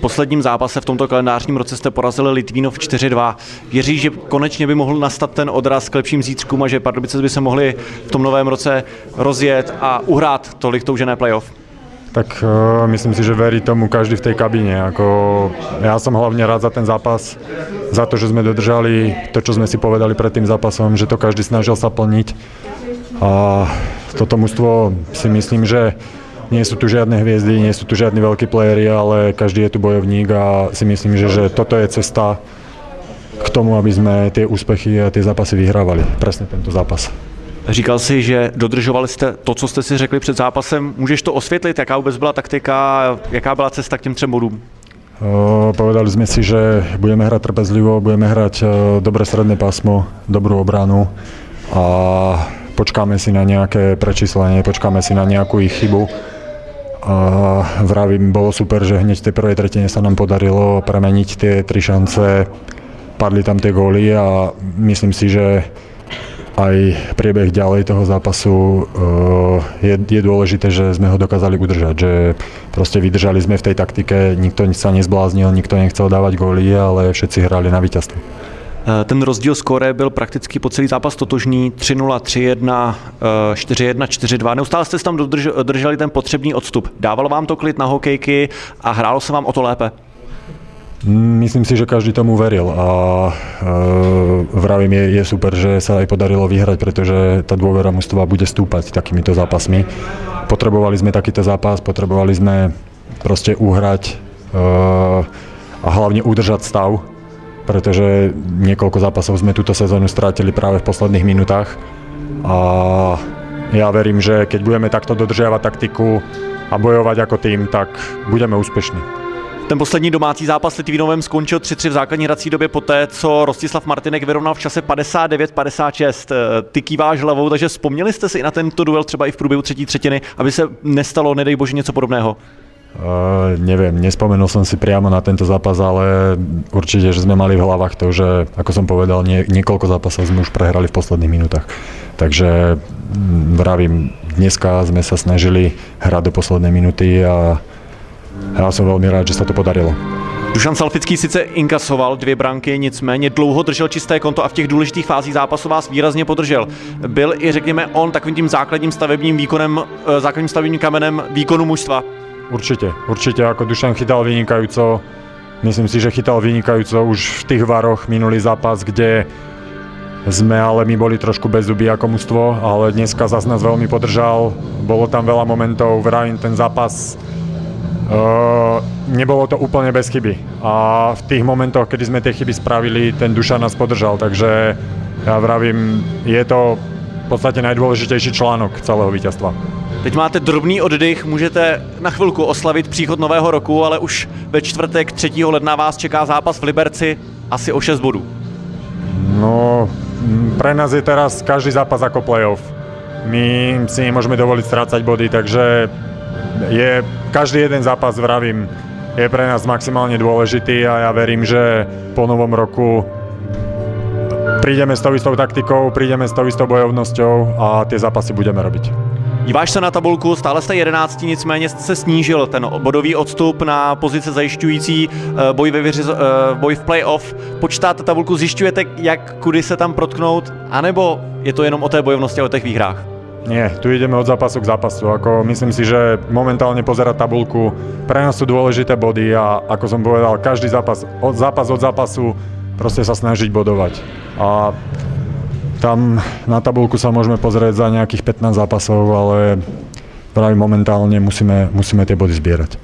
posledním zápase v tomto kalendářním roce jste porazili Litvínov 4-2. Věří, že konečně by mohl nastat ten odraz k lepším zítřkům a že Pardubice by se mohli v tom novém roce rozjet a uhrát tolik toužené playoff? Tak myslím si, že verí tomu každý v tej kabíne. Ja som hlavne rád za ten zápas, za to, že sme dodržali to, čo sme si povedali pred tým zápasom, že to každý snažil sa plniť. A toto mužstvo si myslím, že nie sú tu žiadne hviezdy, nie sú tu žiadni veľkí playeri, ale každý je tu bojovník a si myslím, že toto je cesta k tomu, aby sme tie úspechy a tie zápasy vyhrávali. Presne tento zápas. Říkal si, že dodržovali jste to, co jste si řekli před zápasem. Můžeš to osvětlit, jaká vůbec byla taktika, jaká byla cesta k těm 3 bodům? Povedali sme si, že budeme hrať trpezlivo, budeme hrať dobré stredné pásmo, dobrú obranu a počkáme si na nejaké prečíslenie, počkáme si na nejakú ich chybu. A vravím, bolo super, že hneď v tej prvej tretine sa nám podarilo premeniť tie 3 šance, padli tam tie góly a myslím si, že aj priebeh ďalej toho zápasu je dôležité, že sme ho dokázali udržať, že proste vydržali sme v tej taktike, nikto sa nezbláznil, nikto nechcel dávať góly, ale všetci hrali na víťazstvo. Ten rozdíl skóre byl prakticky po celý zápas totožný, 3-0, 3-1, 4-1, 4-2. Neustále jste tam drželi ten potřebný odstup. Dávalo vám to klid na hokejky a hrálo se vám o to lépe? Myslím si, že každý tomu veril a vravím, je super, že sa aj podarilo vyhrať, pretože tá dôvera mužstva bude stúpať takýmito zápasmi. Potrebovali sme takýto zápas, potrebovali sme proste uhrať a hlavne udržať stav, pretože niekoľko zápasov sme túto sezónu strátili práve v posledných minútach a ja verím, že keď budeme takto dodržiavať taktiku a bojovať ako tým, tak budeme úspešní. Ten poslední domácí zápas s Litvínovem skončil 3-3 v základní hrací době poté, co Rostislav Martinek vyrovnal v čase 59-56. Ty kýváš hlavou, takže vzpomněli jste si i na tento duel třeba i v průběhu třetí třetiny, aby se nestalo, nedej bože, něco podobného? Neviem, nespomenul som si priamo na tento zápas, ale určite, že sme mali v hlavách to, že, ako som povedal, niekoľko zápasov sme už prehrali v posledných minútach. Takže vravím, dneska sme sa snažili hrať do poslednej minúty a já jsem velmi rád, že se to podarilo. Dušan Salfický sice inkasoval 2 branky, nicméně dlouho držel čisté konto a v těch důležitých fázích zápasu vás výrazně podržel. Byl i, řekněme, on takovým tím základním stavebním výkonem, základním stavebním kamenem výkonu mužstva? Určite, ako Dušan chytal vynikajúco. Myslím si, že chytal vynikajúco už v tých varoch minulý zápas, kde sme ale my boli trošku bez zuby ako mužstvo, ale dneska zase nás veľmi podržal. Bolo tam veľa momentov, vravím, ten zápas nebolo to úplne bez chyby a v tých momentoch, kedy sme tie chyby spravili, ten Dušan nás podržal, takže ja vravím, je to v podstate najdôležitejší článok celého víťazstva. Teď máte drobný oddych, můžete na chvilku oslavit příchod nového roku, ale už ve čtvrtek 3. ledna vás čeká zápas v Liberci asi o 6 bodů. No, pre nás je teraz každý zápas ako playoff. My si nemôžeme dovoliť strácať body, takže je každý jeden zápas, vravím, je pre nás maximálne dôležitý a ja verím, že po novom roku prídeme s tou istou taktikou, prídeme s tou istou bojovnosťou a tie zápasy budeme robiť. Díváš se na tabulku, stále jste 11, nicméně se snížil ten bodový odstup na pozice zajišťující boj v play-off. Počítáte tabulku, zjišťujete, jak kudy se tam protknout, anebo je to jenom o té bojovnosti a o těch výhrách? Nie, tu ideme od zápasu k zápasu. Myslím si, že momentálne pozerať tabulku, pre nás sú dôležité body a ako som povedal, každý zápas od zápasu proste sa snažiť bodovať. A tam na tabulku sa môžeme pozrieť za nejakých 15 zápasov, ale práve momentálne musíme tie body zbierať.